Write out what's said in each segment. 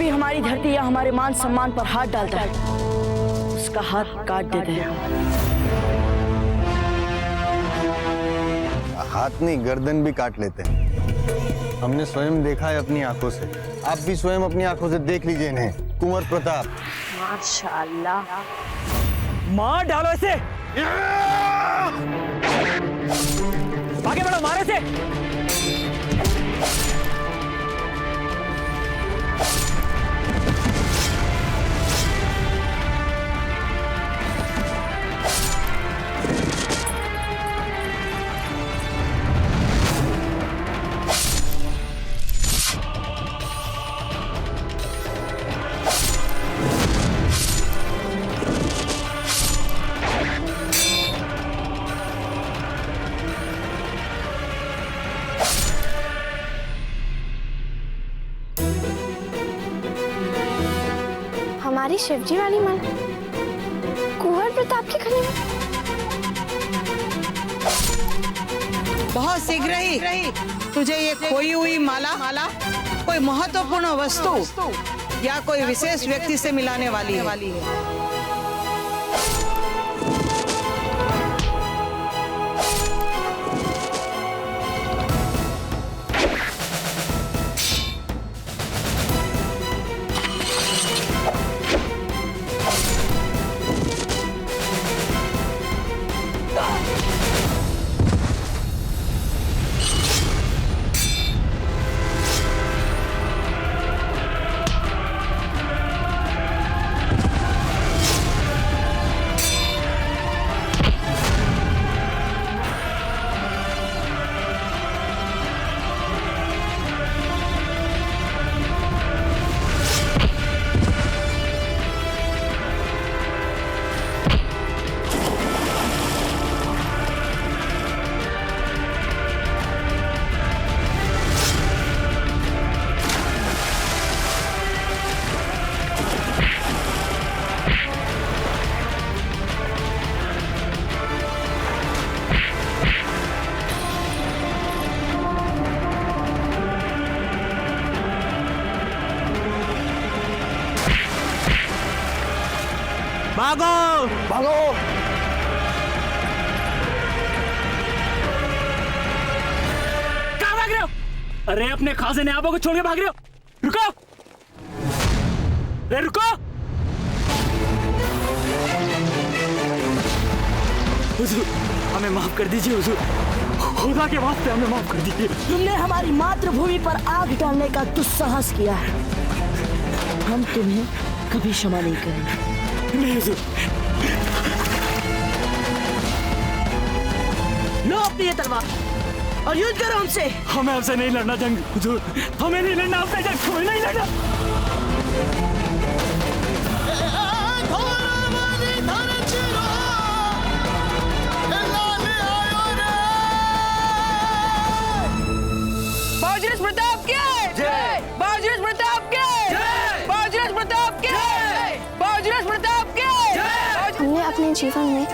भी हमारी धरती या हमारे मान सम्मान पर हाथ डालता है उसका हाथ काट देते हैं। हाथ नहीं, गर्दन भी काट लेते हैं। हमने स्वयं देखा है अपनी आंखों से। आप भी स्वयं अपनी आंखों से देख लीजिए इन्हें। कुंवर प्रताप। माशाअल्लाह। मार डालो इसे। आगे बढ़ो, मारो इसे। हमारी शिवजी वाली माला कुंवर प्रताप के गले में। बहुत शीघ्र ही तुझे ये खोई हुई माला कोई महत्वपूर्ण वस्तु या कोई विशेष व्यक्ति से मिलाने वाली है। भागो भागो। कहाँ भाग रहे हो? अरे अपने खासे नवाबों को छोड़ के भाग रहे हो? रुको, अरे रुको। हुजूर हमें माफ कर दीजिए, हुजूर खुदा के वास्ते हमें माफ कर दीजिए। तुमने हमारी मातृभूमि पर आग डालने का दुस्साहस किया है, हम तुम्हें कभी क्षमा नहीं करेंगे। नहीं हुजूर। लो अपनी ये तलवार और युद्ध करो हमसे। हमें आपसे नहीं लड़ना जंग, हुजूर हमें नहीं लड़ना आपसे जंग, हमें नहीं लड़ना। बाजीराव प्रताप के जय, बाजीराव प्रताप के जय, बाजीराव प्रताप के जय, बाजीराव प्रताप के जय। हमने अपने जीवन में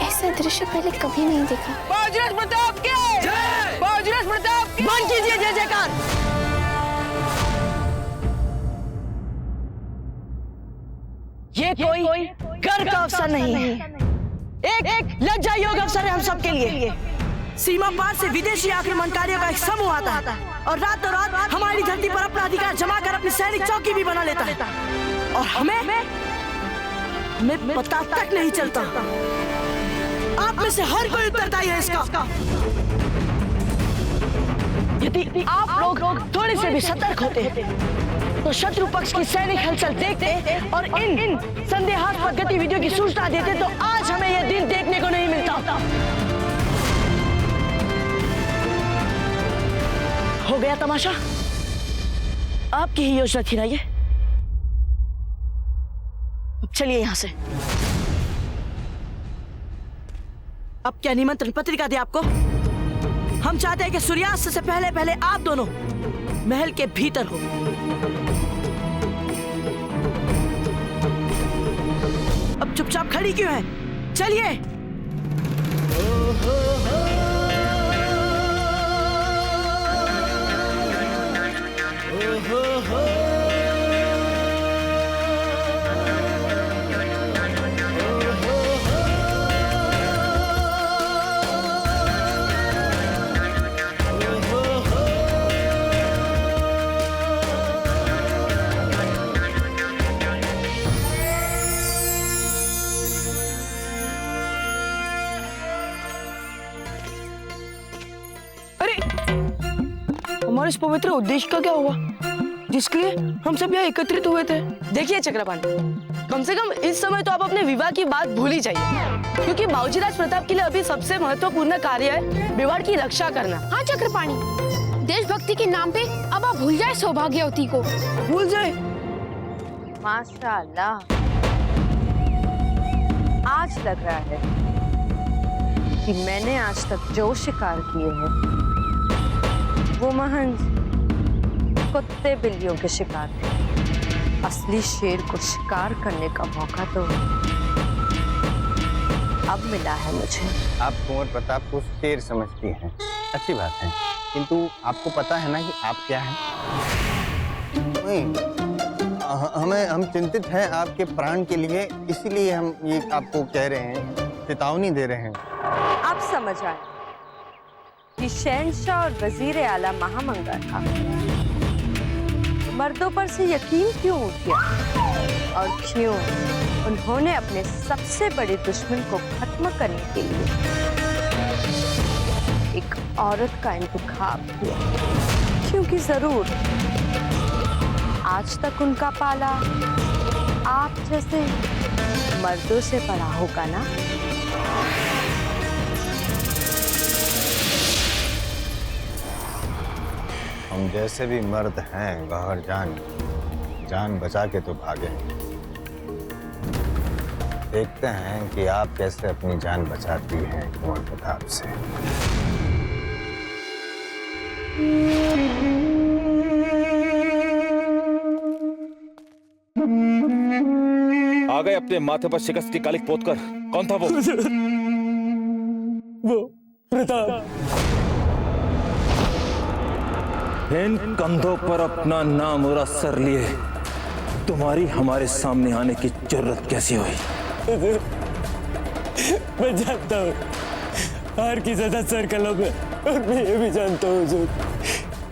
ऐसा दृश्य पहले कभी नहीं देखा। बाजीराव प्रताप के जय, बाजीराव प्रताप के। बंद कीजिए जय जयकार। ये कोई गर्व का अवसर नहीं है, एक लज्जा योग्य अवसर है हम सबके लिए। सीमा पार से विदेशी आक्रमणकारियों का एक समूह आता है और रातों रात हमारी धरती पर अपना अधिकार जमा कर अपनी सैनिक चौकी भी बना लेता है और हमें पता तक नहीं चलता। आप में से हर कोई उत्तरदायी है इसका। यदि आप लोग थोड़े से भी सतर्क होते तो शत्रु पक्ष की सैनिक हलचल देखते और इन संदेहास्पद गतिविधियों की सूचना देते तो आज हमें यह दिन देखने को नहीं मिलता। हो गया तमाशा, आपकी ही योजना थी ना ये। अब चलिए यहां से। अब क्या निमंत्रण पत्रिका दे आपको? हम चाहते हैं कि सूर्यास्त से पहले पहले आप दोनों महल के भीतर हो। अब चुपचाप खड़ी क्यों हैं? चलिए। इस पवित्र उद्देश्य का क्या हुआ जिसके लिए हम सब यहाँ एकत्रित हुए थे? देखिए चक्रपाणी, कम से कम इस समय तो आप अपने विवाह की बात भूल ही जाइए, क्योंकि बाबूजी प्रताप के लिए अभी सबसे महत्वपूर्ण कार्य है मेवाड़ की रक्षा करना। हाँ चक्रपाणी, देशभक्ति के नाम पे अब आप भूल जाए सौभाग्यवती को। भूल जाए? माशाल्लाह, आज लग रहा है कि मैंने आज तक जो शिकार किए हैं वो महज कुत्ते बिल्लियों के शिकार थे। असली शेर को शिकार करने का मौका तो अब मिला है मुझे। आप कुंवर प्रताप को शेर समझती हैं, अच्छी बात है, किंतु आपको पता है ना कि आप क्या हैं? हम चिंतित हैं आपके प्राण के लिए, इसीलिए हम ये आपको कह रहे हैं, चेतावनी दे रहे हैं। आप समझ आए कि शहंशाह और वजीर आला महामंगा था मर्दों पर से यकीन क्यों उठ गया और क्यों उन्होंने अपने सबसे बड़े दुश्मन को खत्म करने के लिए एक औरत का इंतखाब किया? क्योंकि जरूर आज तक उनका पाला आप जैसे मर्दों से पड़ा होगा ना। हम जैसे भी मर्द हैं गौहर जान बचा के तो भागे। देखते हैं कि आप कैसे अपनी जान बचाती हैं कुंवर प्रताप से। आ गए अपने माथे पर शिकस्त की कालिक पोत कर। कौन था वो प्रताप। इन कंधों पर अपना नाम और असर लिए तुम्हारी हमारे सामने आने की जरूरत कैसी हुई? मैं जानता हूँ हार की सजा सर कलम है, और मैं ये भी जानता हूँ हुजूर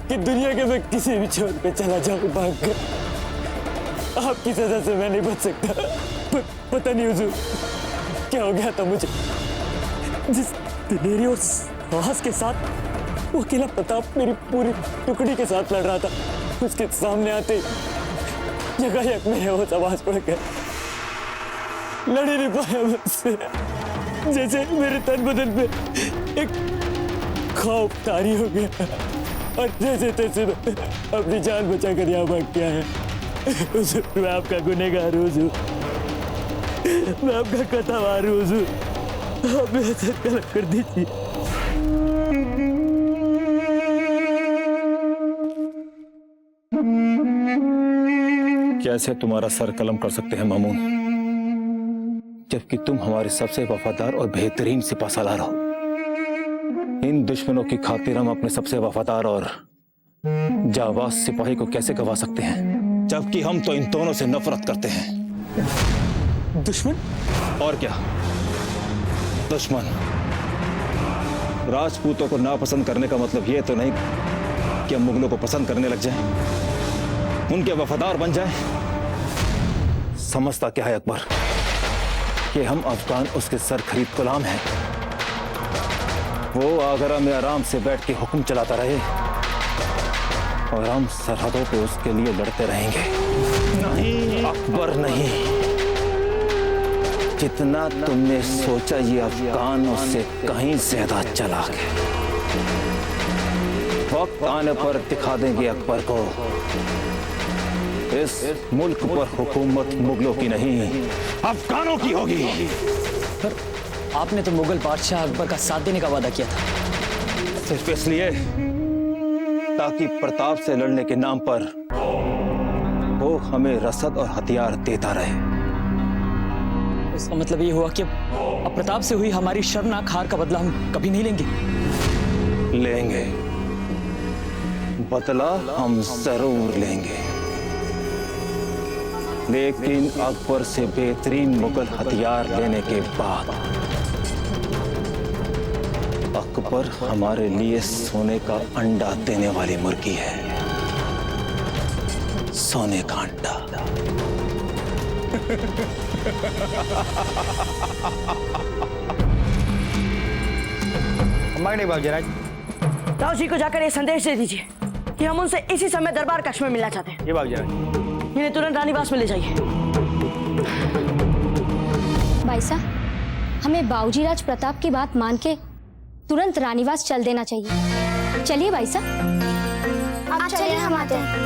कि दुनिया के मैं किसी भी छोर पे चला जाऊँ भागकर, आपकी सजा से मैं नहीं बच सकता। पता नहीं हुजूर क्या हो गया था मुझे, जिस दिलेरी और साहस के साथ वो अकेला प्रताप मेरी पूरी टुकड़ी के साथ लड़ रहा था, उसके सामने आते यकायक मेरे वो आवाज पड़ गया। लड़ ही नहीं पाया मुझसे, जैसे मेरे तन बदन पे एक खौफ तारी हो गया और जैसे तैसे अपनी जान बचा कर यहाँ भाग गया है। मैं आपका गुनहगार हूँ हुजूर, मैं आपका कथावार हूँ हुजूर, आप मेरा सर कलम कर दीजिए। कैसे तुम्हारा सर कलम कर सकते हैं मामून, जबकि तुम हमारे सबसे वफादार और बेहतरीन सिपा सालार हो। इन दुश्मनों की खातिर हम अपने सबसे वफादार और जाबाज सिपाही को कैसे गवा सकते हैं, जबकि हम तो इन दोनों से नफरत करते हैं। दुश्मन? और क्या दुश्मन? राजपूतों को नापसंद करने का मतलब ये तो नहीं कि हम मुगलों को पसंद करने लग जाएं, उनके वफादार बन जाएं। समझता क्या है अकबर कि हम अफगान उसके सर खरीद गुलाम हैं। वो आगरा में आराम से बैठ के हुक्म चलाता रहे और हम सरहदों पे उसके लिए लड़ते रहेंगे। नहीं अकबर नहीं, जितना तुमने सोचा ये अफगान उससे कहीं ज्यादा चालाक है। वक्त आने पर दिखा देंगे अकबर को इस मुल्क पर हुकूमत मुगलों की नहीं अफगानों की होगी। पर आपने तो मुगल बादशाह अकबर का साथ देने का वादा किया था। सिर्फ इसलिए ताकि प्रताप से लड़ने के नाम पर वो हमें रसद और हथियार देता रहे। इसका मतलब ये हुआ कि अब प्रताप से हुई हमारी शर्मनाक हार का बदला हम कभी नहीं लेंगे। लेंगे, बदला हम जरूर लेंगे, लेकिन अकबर से बेहतरीन मुगल हथियार लेने के बाद। अकबर हमारे लिए सोने का अंडा देने वाली मुर्गी है, सोने का अंडा। ताऊ जी को जाकर ये संदेश दे दीजिए कि हम उनसे इसी समय दरबार कक्ष में मिलना चाहते हैं। ये भाग जाए। इन्हें तुरंत रानीवास में ले जाइए। भाई साहब, हमें बाबूजी राज प्रताप की बात मान के तुरंत रानीवास चल देना चाहिए। चलिए भाई साहब। आप चलिए, हम आते हैं।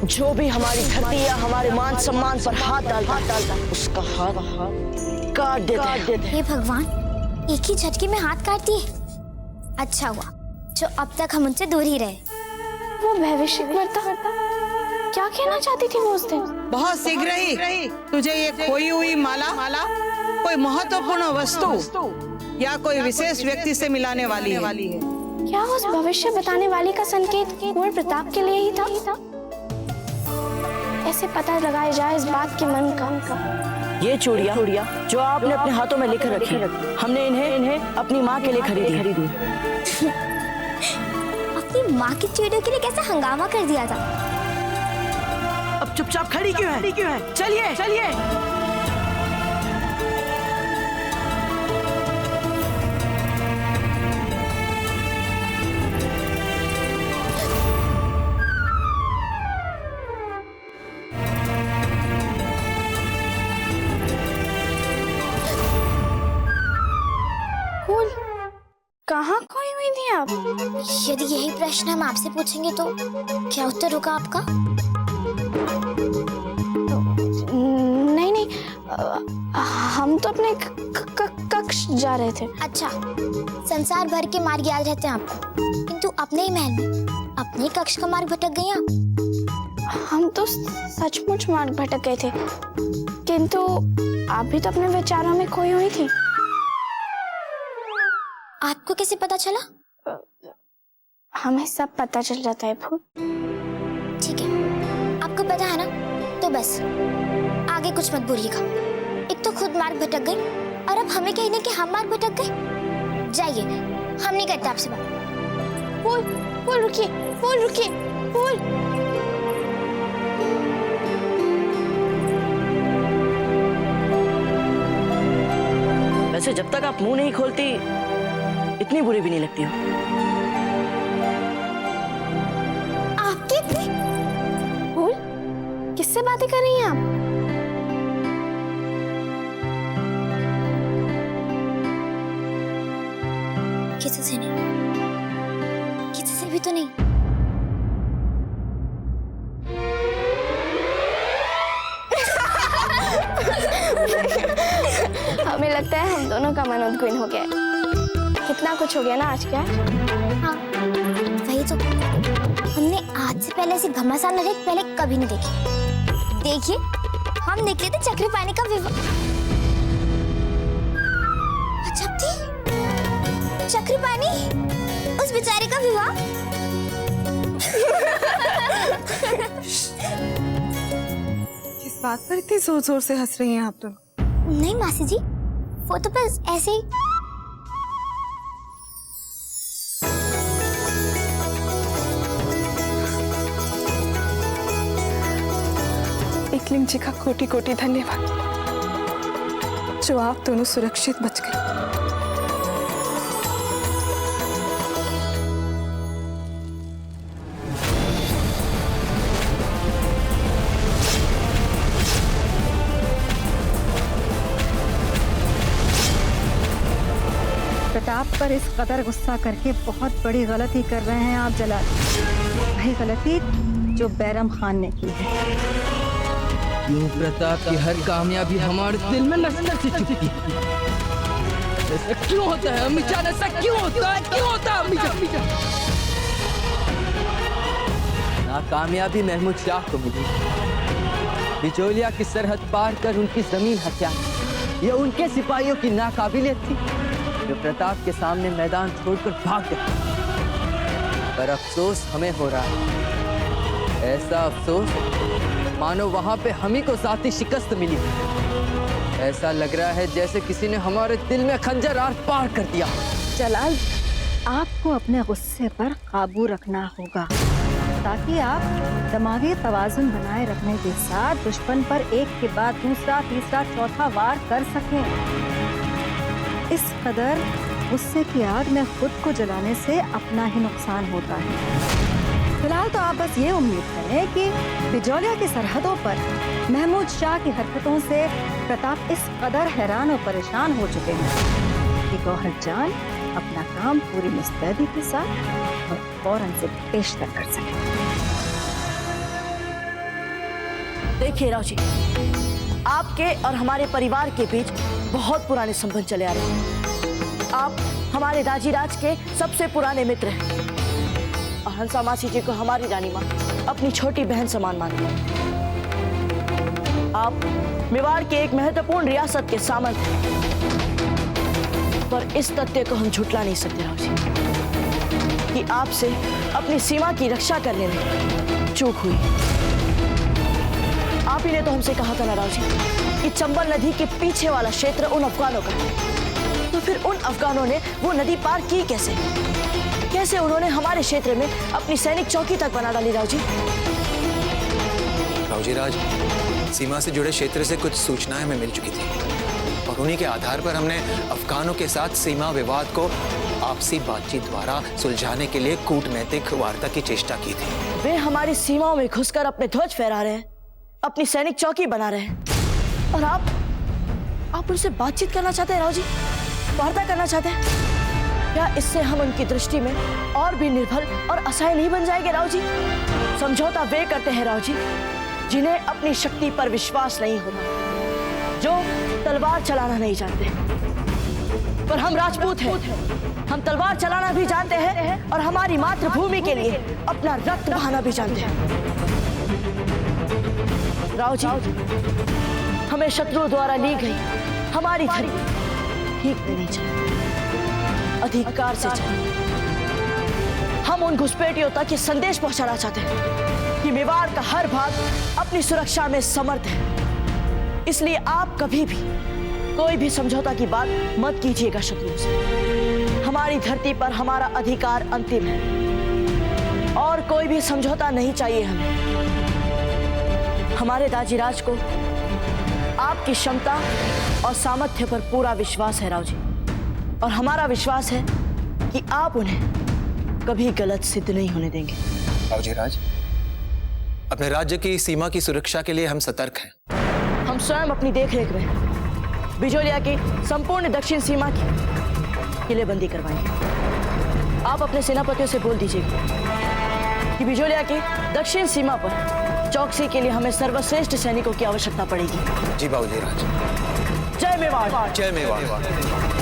जो भी हमारी धरती या हमारे मान सम्मान पर हाथ डालता उसका हाथ काट देते हैं। हे भगवान, एक ही झटके में हाथ काट दिए। अच्छा हुआ जो अब तक हम उनसे दूर ही रहे। वो भविष्य क्या कहना चाहती थी वो उस दिन? बहुत शीघ्र ही तुझे ये खोई हुई माला कोई महत्वपूर्ण वस्तु या कोई विशेष व्यक्ति से मिलाने वाली है। क्या उस भविष्य बताने वाली का संकेत कुंवर प्रताप के लिए ही था? ऐसे पता लगाया जाए इस बात के मन का। ये चूड़ियाँ जो आपने अपने हाथों में लेकर रखी, हमने इन्हें अपनी माँ के लिए खरीदी। अपनी माँ की चूड़ियों के लिए कैसा हंगामा कर दिया था। अब चुपचाप खड़ी क्यों है? चलिए। कहाँ खोई हुई थी आप? यदि यही प्रश्न हम आपसे पूछेंगे तो क्या उत्तर होगा आपका? नहीं, हम तो अपने कक्ष जा रहे थे। अच्छा, संसार भर के मार्ग याद रहते हैं आपको, किंतु अपने ही महल में अपने कक्ष का मार्ग भटक गए आप। हम तो सचमुच मार्ग भटक गए थे, किंतु आप भी तो अपने विचारों में खोई हुई थी। आपको कैसे पता चला? हमें सब पता चल जाता है फूल। ठीक है, आपको पता है ना, तो बस आगे कुछ मत बोलिएगा। एक तो खुद मार्ग भटक गई और अब हमें कहने कि हम मार्ग भटक गए। जाइए, हम नहीं करते आपसे बात। फूल रुकिए। वैसे जब तक आप मुंह नहीं खोलती इतनी बुरी भी नहीं लगती हो। आपके फूल, किससे बातें कर रही हैं आप? किसी से नहीं, किसी से भी तो नहीं। हमें लगता है हम दोनों का मन उद्विग्न हो गया है। कितना कुछ हो गया ना आज। क्या? हाँ, वही तो। हमने आज से पहले ऐसी घमासान लड़ाई पहले कभी नहीं देखी। देखिए, हम निकले थे चक्री पानी का विवाह। अजब थी, चक्री पानी उस बेचारे का विवाह। किस बात पर इतनी जोर जोर से हंस रही हैं आप लोग? नहीं मासी जी, वो तो बस ऐसे ही। एकलिंग जी का कोटि कोटि धन्यवाद, जो आप दोनों सुरक्षित बच गए। प्रताप पर इस कदर गुस्सा करके बहुत बड़ी गलती कर रहे हैं आप जलाल। वही गलती जो बैरम खान ने की है। यूं प्रताप की हर कामयाबी हमारे दिल में लश्कर से चुकी है। ऐसा क्यों होता है अम्मी जान? ऐसा क्यों होता है? क्यों होता है अम्मी जान? नाकामयाबी महमूद शाह को मिली। बिजोलिया की सरहद पार कर उनकी जमीन हत्या, ये उनके सिपाहियों की नाकाबिलियत थी जो प्रताप के सामने मैदान छोड़कर भाग गए। पर अफसोस हमें हो रहा है, ऐसा अफसोस मानो वहां पे हम ही को साथी शिकस्त मिली। ऐसा लग रहा है जैसे किसी ने हमारे दिल में खंजर आर पार कर दिया। जलाल, आपको अपने गुस्से पर काबू रखना होगा ताकि आप दिमागी तवाजुन बनाए रखने के साथ दुश्मन पर एक के बाद दूसरा, तीसरा, चौथा वार कर सकें। इस कदर गुस्से की आग में खुद को जलाने से अपना ही नुकसान होता है। फिलहाल तो आप बस ये उम्मीद करें कि बिजौलिया की सरहदों पर महमूद शाह की हरकतों से प्रताप इस कदर हैरान और परेशान हो चुके हैं कि गौहर जान अपना काम पूरी मुस्तैदी के साथ और फौरन से पेशतर कर सके। देखिए राव जी, आपके और हमारे परिवार के बीच बहुत पुराने संबंध चले आ रहे हैं। आप हमारे दाजी राज के सबसे पुराने मित्र हैं और हंसा मासी जी को हमारी रानी माँ अपनी छोटी बहन समान मानते हैं। आप मेवाड़ के एक महत्वपूर्ण रियासत के सामंत हैं, पर इस तथ्य को हम झुठला नहीं सकते राव जी कि आपसे अपनी सीमा की रक्षा करने में चूक हुई। आप ही ने तो हमसे कहा था ना राव जी कि चंबल नदी के पीछे वाला क्षेत्र उन अफगानों का है। तो फिर उन अफगानों ने वो नदी पार की कैसे? कैसे उन्होंने हमारे क्षेत्र में अपनी सैनिक चौकी तक बना डाली राव जी? रावजी राज, सीमा से जुड़े क्षेत्र से कुछ सूचनाएं हमें मिल चुकी थी और उन्हीं के आधार पर हमने अफगानों के साथ सीमा विवाद को आपसी बातचीत द्वारा सुलझाने के लिए कूटनैतिक वार्ता की चेष्टा की थी। वे हमारी सीमाओं में घुसकर अपने ध्वज फहरा रहे हैं, अपनी सैनिक चौकी बना रहे हैं और आप उनसे बातचीत करना चाहते हैं राव जी, वार्ता करना चाहते हैं। क्या इससे हम उनकी दृष्टि में और भी निर्भर और असहाय नहीं बन जाएंगे राव जी? समझौता वे करते हैं राव जी जिन्हें अपनी शक्ति पर विश्वास नहीं होता, जो तलवार चलाना नहीं जानते। पर हम राजपूत हैं, हम तलवार चलाना भी जानते हैं और हमारी मातृभूमि के लिए अपना रक्त बहाना भी जानते हैं। राव जी, हमें शत्रु द्वारा ली गई हमारी धरती ठीक में नहीं चाहिए, अधिकार से चाहिए। हम उन घुसपैठियों तक ये संदेश पहुंचाना चाहते हैं कि मेवाड़ का हर भाग अपनी सुरक्षा में समर्थ है। इसलिए आप कभी भी कोई भी समझौता की बात मत कीजिएगा शत्रुओं से। हमारी धरती पर हमारा अधिकार अंतिम है और कोई भी समझौता नहीं चाहिए हमें। हमारे दाजी राज को आपकी क्षमता और सामर्थ्य पर पूरा विश्वास है राव जी, और हमारा विश्वास है कि आप उन्हें कभी गलत सिद्ध नहीं होने देंगे। रावजी राज, अपने राज्य की सीमा की सुरक्षा के लिए हम सतर्क हैं। हम स्वयं अपनी देखरेख में बिजोलिया की संपूर्ण दक्षिण सीमा की किलेबंदी करवाएंगे। आप अपने सेनापतियों से बोल दीजिएगा कि बिजोलिया की दक्षिण सीमा पर चौकसी के लिए हमें सर्वश्रेष्ठ सैनिकों की आवश्यकता पड़ेगी। जी बाबूजी राज। जय मेवाड़। जय मेवाड़।